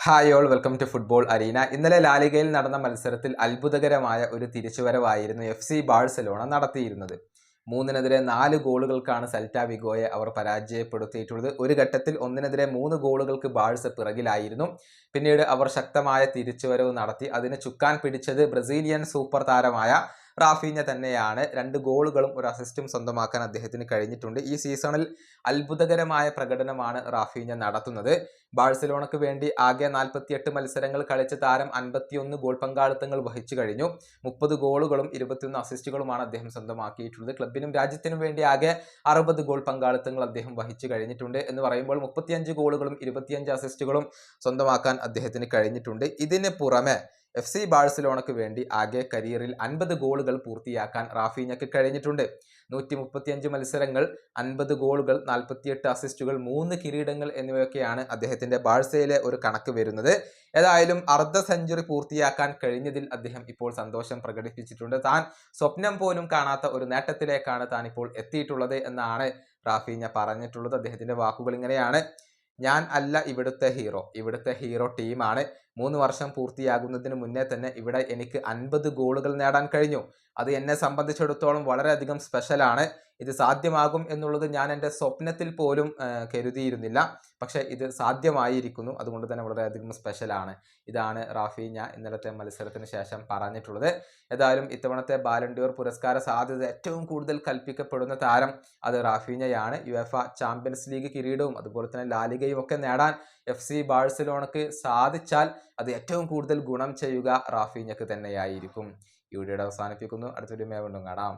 Hi all welcome to Football Arena. ഇന്നലെ ലാലിഗയിൽ നടന്ന മത്സരത്തിൽ അത്ഭുതകരമായ ഒരു തിരിച്ചുവരവായിരുന്നു FC ബാഴ്സലോണ നടത്തിയിരുന്നത്. 3-നെതിരെ 4 ഗോളുകൾക്കാണ് സെൽറ്റ വിഗോയെ അവർ പരാജയപ്പെടുത്തിയിട്ടുള്ളത്. ഒരു ഘട്ടത്തിൽ 1-നെതിരെ 3 ഗോളുകൾക്ക് ബാഴ്സ പിറകിലായിരുന്നു. പിന്നീട് അവർ ശക്തമായ തിരിച്ചുവരവ് നടത്തി. അതിന് ചുക്കാൻ പിടിച്ചത് ബ്രസീലിയൻ സൂപ്പർ താരമായ റാഫീഞ്ഞ തന്നെയാണ്. 2 ഗോളുകളും ഒരു അസിസ്റ്റും സ്വന്തമാക്കാൻ അദ്ദേഹത്തിന് കഴിഞ്ഞിട്ടുണ്ട്. ഈ സീസണിൽ അത്ഭുതകരമായ പ്രകടനമാണ് റാഫീഞ്ഞ നടത്തുന്നത്. ബാഴ്സലോണയ്ക്ക് വേണ്ടി ആകെ 48 മത്സരങ്ങൾ കളിച്ച താരം 51 ഗോൾ പങ്കാളിത്തങ്ങൾ വഹിച്ചു കഴിഞ്ഞു. 30 ഗോളുകളും 21 അസിസ്റ്റുകളുമാണ് അദ്ദേഹം സ്വന്തമാക്കിയിട്ടുള്ളത്. ക്ലബിനും രാജ്യത്തിനും വേണ്ടി ആകെ 60 ഗോൾ പങ്കാളിത്തങ്ങൾ അദ്ദേഹം വഹിച്ചു കഴിഞ്ഞിട്ടുണ്ട് എന്ന് പറയുമ്പോൾ 35 ഗോളുകളും 25 അസിസ്റ്റുകളും സ്വന്തമാക്കാൻ അദ്ദേഹത്തിന് കഴിഞ്ഞിട്ടുണ്ട്. ഇതിന് പുറമെ FC ബാഴ്സലോണയ്ക്ക് വേണ്ടി ആകെ കരിയറിൽ 50 ഗോളുകൾ പൂർത്തിയാക്കാൻ റാഫീഞ്ഞയ്ക്ക് കഴിഞ്ഞിട്ടുണ്ട്. 135 മത്സരങ്ങൾ, 50 ഗോളുകൾ, 48 അസിസ്റ്റുകൾ, 3 കിരീടങ്ങൾ എന്നിവയൊക്കെയാണ് അദ്ദേഹത്തിന്റെ ബാഴ്സയിലെ ഒരു കണക്ക് വരുന്നത്. ഏതായാലും അർദ്ധ സെഞ്ചുറി പൂർത്തിയാക്കാൻ കഴിഞ്ഞതിൽ അദ്ദേഹം ഇപ്പോൾ സന്തോഷം പ്രകടിപ്പിച്ചിട്ടുണ്ട്. താൻ സ്വപ്നം പോലും കാണാത്ത ഒരു നേട്ടത്തിലേക്കാണ് താൻ ഇപ്പോൾ എത്തിയിട്ടുള്ളത് എന്നാണ് റാഫീഞ്ഞ പറഞ്ഞിട്ടുള്ളത്. അദ്ദേഹത്തിന്റെ വാക്കുകൾ ഇങ്ങനെയാണ്: ഞാൻ അല്ല ഇവിടുത്തെ ഹീറോ ടീമാണ്. 3 വർഷം പൂർത്തിയാകുന്നതിന് മുന്നേ തന്നെ ഇവിടെ എനിക്ക് 50 ഗോളുകൾ നേടാൻ കഴിഞ്ഞു. അത് എന്നെ സംബന്ധിച്ചിടത്തോളം വളരെയധികം സ്പെഷ്യലാണ്. ഇത് സാധ്യമാകും എന്നുള്ളത് ഞാൻ എൻ്റെ സ്വപ്നത്തിൽ പോലും കരുതിയിരുന്നില്ല. പക്ഷേ ഇത് സാധ്യമായിരിക്കുന്നു. അതുകൊണ്ട് തന്നെ വളരെയധികം സ്പെഷ്യലാണ്. ഇതാണ് റാഫീഞ്ഞ ഇന്നലത്തെ മത്സരത്തിന് ശേഷം പറഞ്ഞിട്ടുള്ളത്. ഏതായാലും ഇത്തവണത്തെ ബാലൻഡിയോർ പുരസ്കാര സാധ്യത ഏറ്റവും കൂടുതൽ കൽപ്പിക്കപ്പെടുന്ന താരം അത് റാഫീഞ്ഞയാണ്. യുവേഫ ചാമ്പ്യൻസ് ലീഗ് കിരീടവും അതുപോലെ തന്നെ ലാലിഗയും ഒക്കെ നേടാൻ FC ബാഴ്സലോണയ്ക്ക് സാധിച്ചാൽ അത് ഏറ്റവും കൂടുതൽ ഗുണം ചെയ്യുക റാഫീഞ്ഞയ്ക്ക് തന്നെയായിരിക്കും. ഈ വീഡിയോ അവസാനിപ്പിക്കുന്നു. അടുത്തൊരു വീഡിയോയുമായി വീണ്ടും കാണാം.